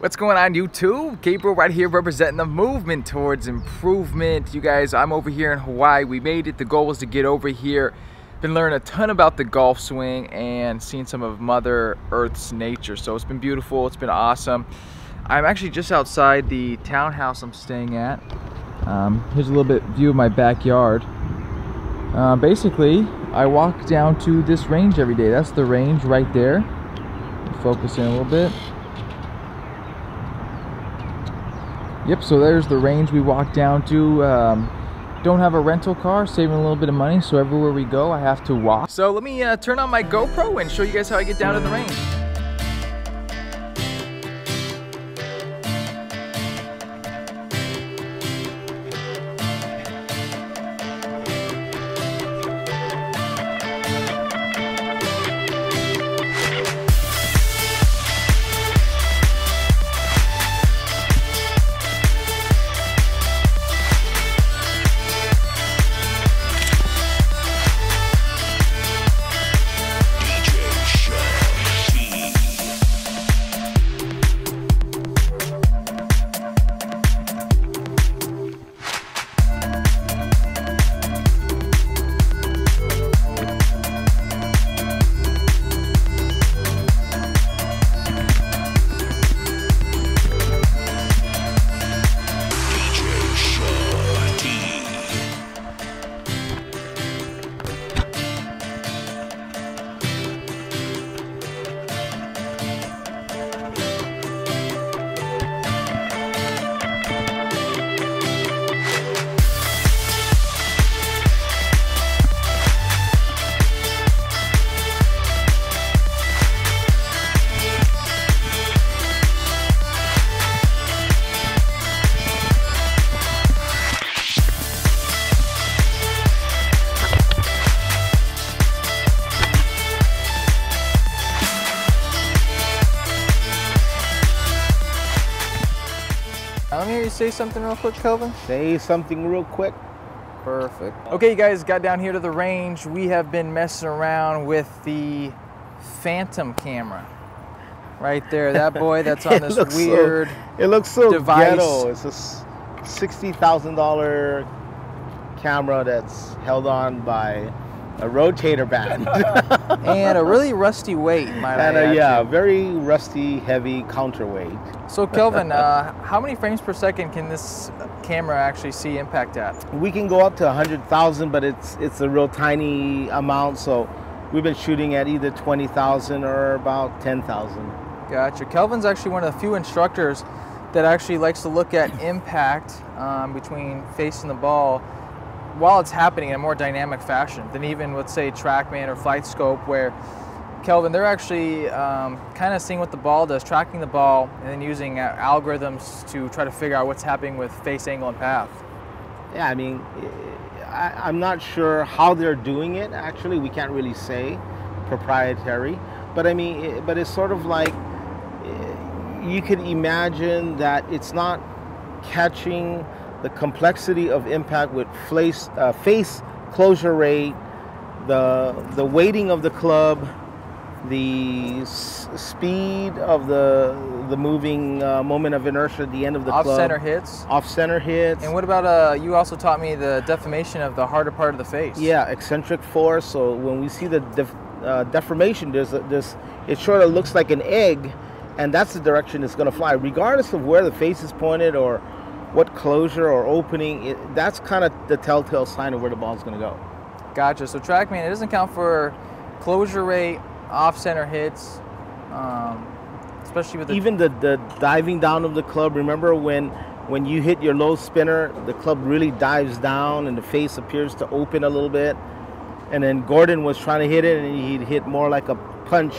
What's going on, YouTube? Gabriel right here representing the movement towards improvement. You guys, I'm over here in Hawaii. We made it. The goal was to get over here. Been learning a ton about the golf swing and seeing some of Mother Earth's nature. So it's been beautiful. It's been awesome. I'm actually just outside the townhouse I'm staying at. Here's a little bit view of my backyard. Basically, I walk down to this range every day. That's the range right there. Focus in a little bit. Yep, so there's the range we walk down to. Don't have a rental car, saving a little bit of money, so everywhere we go I have to walk. So let me turn on my GoPro and show you guys how I get down to the range. Let me hear you say something real quick, Kelvin. Say something real quick. Perfect. Okay, you guys, got down here to the range. We have been messing around with the Phantom camera. Right there, that boy that's on this weird it looks so device. Ghetto. It's a $60,000 camera that's held on by a rotator band. And a really rusty weight, might I add. Yeah, very rusty, heavy counterweight. So Kelvin, how many frames per second can this camera actually see impact at? We can go up to 100,000, but it's a real tiny amount. So we've been shooting at either 20,000 or about 10,000. Gotcha. Kelvin's actually one of the few instructors that actually likes to look at impact between face and the ball while it's happening in a more dynamic fashion than even, let's say, TrackMan or Flight Scope, where Kelvin, they're actually kind of seeing what the ball does, tracking the ball, and then using algorithms to try to figure out what's happening with face angle and path. Yeah, I mean, I'm not sure how they're doing it. Actually, we can't really say proprietary, but I mean, but it's sort of like you could imagine that it's not catching the complexity of impact with face closure rate, the weighting of the club, the speed of the moving moment of inertia at the end of the club. Off-center hits. Off-center hits. And what about, you also taught me the deformation of the harder part of the face. Yeah, eccentric force. So when we see the deformation, it sort of looks like an egg, and that's the direction it's going to fly. Regardless of where the face is pointed or what closure or opening, that's kind of the telltale sign of where the ball is going to go. Gotcha. So TrackMan, it doesn't count for closure rate, off-center hits, especially with even the diving down of the club. Remember when you hit your low spinner, the club really dives down and the face appears to open a little bit. And then Gordon was trying to hit it, and he'd hit more like a punch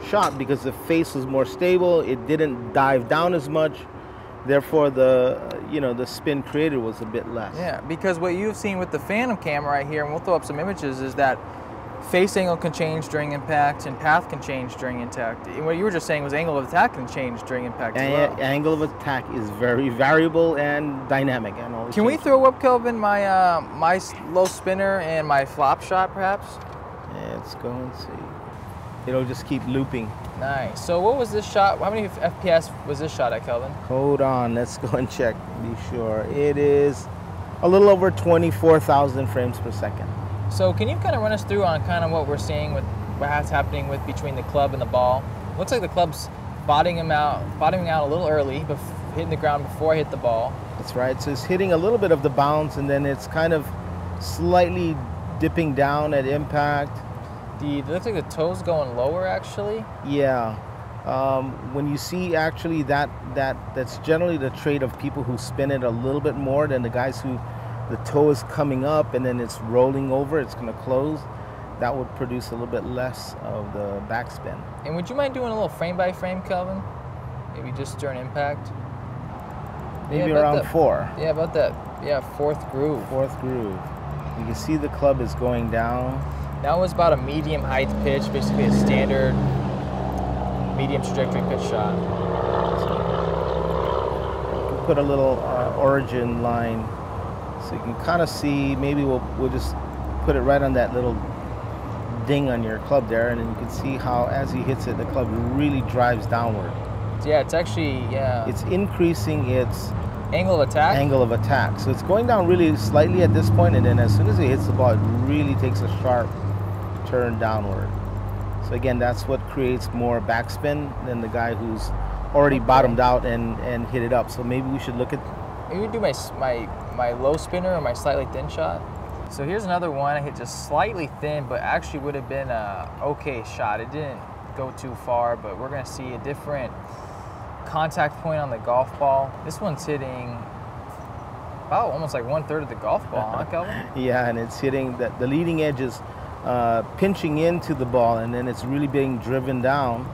shot because the face was more stable. It didn't dive down as much. Therefore, the spin created was a bit less. Yeah, because what you've seen with the Phantom camera right here, and we'll throw up some images, is that face angle can change during impact and path can change during impact. And what you were just saying was angle of attack can change during impact as well. Angle of attack is very variable and dynamic. And can we throw up, Kelvin, my my low spinner and my flop shot, perhaps? Yeah, let's go and see. it'll just keep looping. Nice. So what was this shot? How many FPS was this shot at, Kelvin? Hold on, let's go and check. Be sure. It is a little over 24,000 frames per second. So can you kind of run us through on kind of what we're seeing with what's happening with between the club and the ball? Looks like the club's bottoming out a little early, but hitting the ground before I hit the ball. That's right. So it's hitting a little bit of the bounce, and then it's kind of slightly dipping down at impact. It looks like the toe's going lower, actually. Yeah. When you see actually that's generally the trait of people who spin it a little bit more than the guys who the toe is coming up and then it's rolling over, it's going to close. That would produce a little bit less of the backspin. And would you mind doing a little frame by frame, Kelvin? Maybe just during impact? Maybe around 4. Yeah, about that. Yeah, fourth groove. Fourth groove. You can see the club is going down. That was about a medium height pitch, basically a standard medium trajectory pitch shot. So put a little origin line so you can kind of see. Maybe we'll just put it right on that little ding on your club there, and then you can see how as he hits it, the club really drives downward. Yeah, it's actually, yeah. It's increasing its angle of attack. Angle of attack. So it's going down really slightly at this point, and then as soon as it hits the ball, it really takes a sharp turn downward. So again, that's what creates more backspin than the guy who's already bottomed out and hit it up. So maybe we should look at. Maybe do my low spinner or my slightly thin shot. So here's another one. I hit just slightly thin, but actually would have been a okay shot. It didn't go too far, but we're gonna see a different contact point on the golf ball. This one's hitting about almost like 1/3 of the golf ball, huh, Kelvin? Yeah, and it's hitting the leading edge is pinching into the ball, and then it's really being driven down.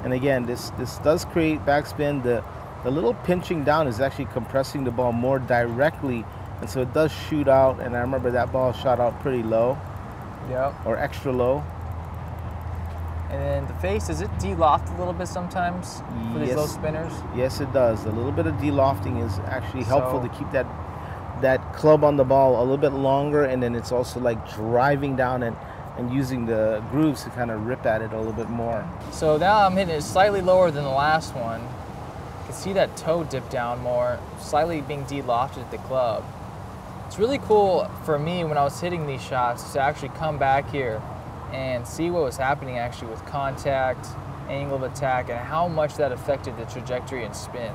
And again, this does create backspin. The little pinching down is actually compressing the ball more directly, and so it does shoot out. And I remember that ball shot out pretty low. Yep. Or extra low. And then the face, does it de-loft a little bit sometimes for these low spinners? Yes, it does. A little bit of de-lofting is actually helpful to keep that club on the ball a little bit longer, and then it's also like driving down and using the grooves to kind of rip at it a little bit more. So now I'm hitting it slightly lower than the last one. You can see that toe dip down more, slightly being de-lofted at the club. It's really cool for me when I was hitting these shots to actually come back here and see what was happening actually with contact, angle of attack, and how much that affected the trajectory and spin.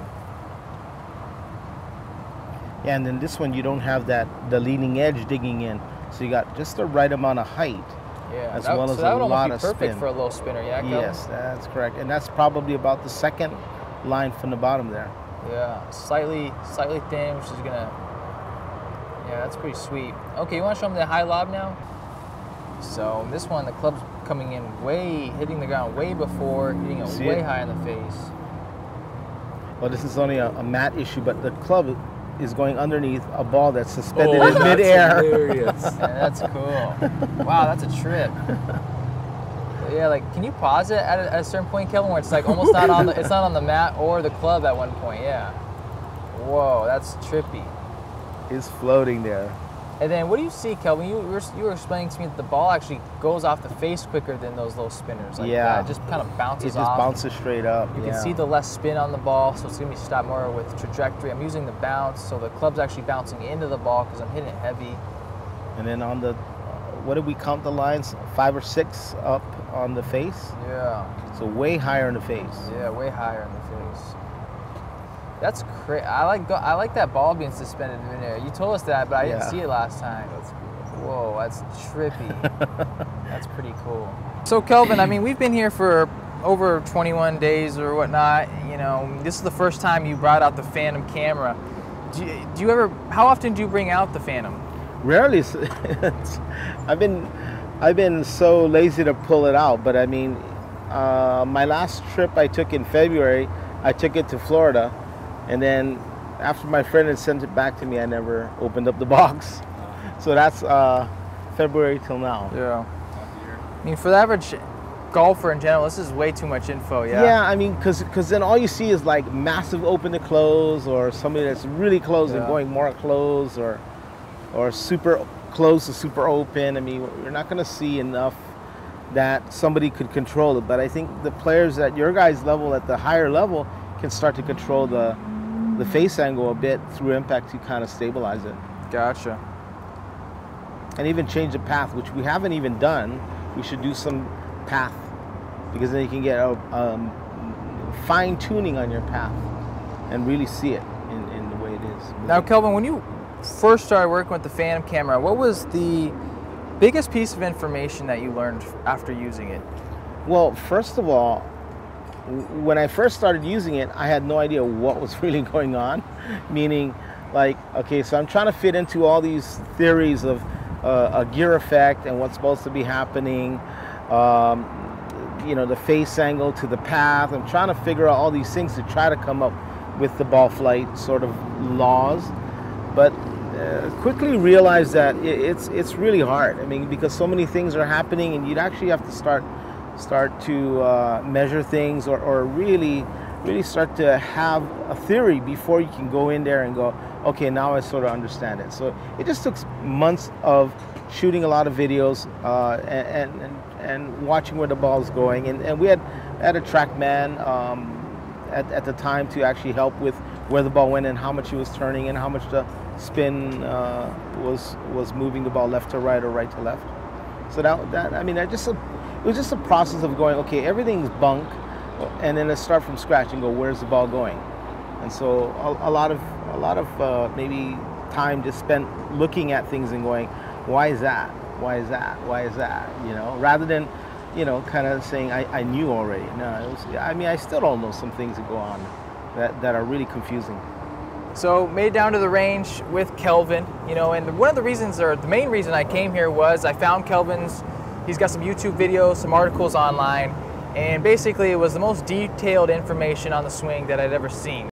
Yeah, and then this one you don't have the leading edge digging in, so you got just the right amount of height. Yeah, as well as that a would lot almost be of perfect spin for a low spinner, yeah, Kelvin? Yes, that's correct, and that's probably about the second line from the bottom there. Yeah, slightly thin, which is gonna. Yeah, that's pretty sweet. Okay, you want to show them the high lob now? So this one, the club's coming in hitting the ground way before, hitting it way high in the face. Well, this is only a mat issue, but the club is going underneath a ball that's suspended in midair. Hilarious. Yeah, that's cool. Wow, that's a trip. Yeah, like, can you pause it at a certain point, Kelvin, where it's like almost not on it's not on the mat or the club at one point? Yeah. Whoa, that's trippy. It's floating there. And then what do you see, Kelvin? You were explaining to me that the ball actually goes off the face quicker than those low spinners. Like yeah. It just kind of bounces off. It just bounces straight up. You can see the less spin on the ball, so it's going to be stopped more with trajectory. I'm using the bounce, so the club's actually bouncing into the ball because I'm hitting it heavy. And then on the, what did we count the lines? 5 or 6 up on the face? Yeah. So way higher in the face. Yeah, way higher in the face. That's crazy. I like that ball being suspended in midair. You told us that, but I didn't see it last time. That's cool. Whoa, that's trippy. That's pretty cool. So Kelvin, I mean, we've been here for over 21 days or whatnot. You know, this is the first time you brought out the Phantom camera. Do you ever? How often do you bring out the Phantom? Rarely. I've been so lazy to pull it out. But I mean, my last trip I took in February, I took it to Florida. And then after my friend had sent it back to me, I never opened up the box. So that's February till now. Yeah. I mean, for the average golfer in general, this is way too much info, yeah? Yeah, I mean, because then all you see is like massive open to close, or somebody that's really close and going more close, or super close to super open. I mean, you're not going to see enough that somebody could control it. But I think the players at your guys' level, at the higher level, can start to control the face angle a bit through impact to kind of stabilize it. Gotcha. And even change the path, which we haven't even done. We should do some path, because then you can get a fine tuning on your path and really see it in the way it is. Now, Kelvin, when you first started working with the Phantom camera, what was the biggest piece of information that you learned after using it? Well, first of all, when I first started using it, I had no idea what was really going on. Meaning, like, okay, so I'm trying to fit into all these theories of a gear effect and what's supposed to be happening, you know, the face angle to the path. I'm trying to figure out all these things to try to come up with the ball flight sort of laws, but quickly realized that it's really hard. I mean, because so many things are happening, and you'd actually have to start to measure things, or really start to have a theory before you can go in there and go, okay, now I sort of understand it. So it just took months of shooting a lot of videos and watching where the ball's going, and we had a TrackMan at the time to actually help with where the ball went and how much it was turning and how much the spin was moving the ball left to right or right to left. So that I mean, it was just a process of going, okay, everything's bunk, and then let's start from scratch and go, where's the ball going? And so a lot of maybe time just spent looking at things and going, why is that? Why is that? Why is that? You know, rather than, you know, kind of saying I knew already. No, it was, I mean, I still don't know some things that go on that are really confusing. So made it down to the range with Kelvin, you know, and one of the reasons, or the main reason I came here, was I found he's got some YouTube videos, some articles online, and basically it was the most detailed information on the swing that I'd ever seen.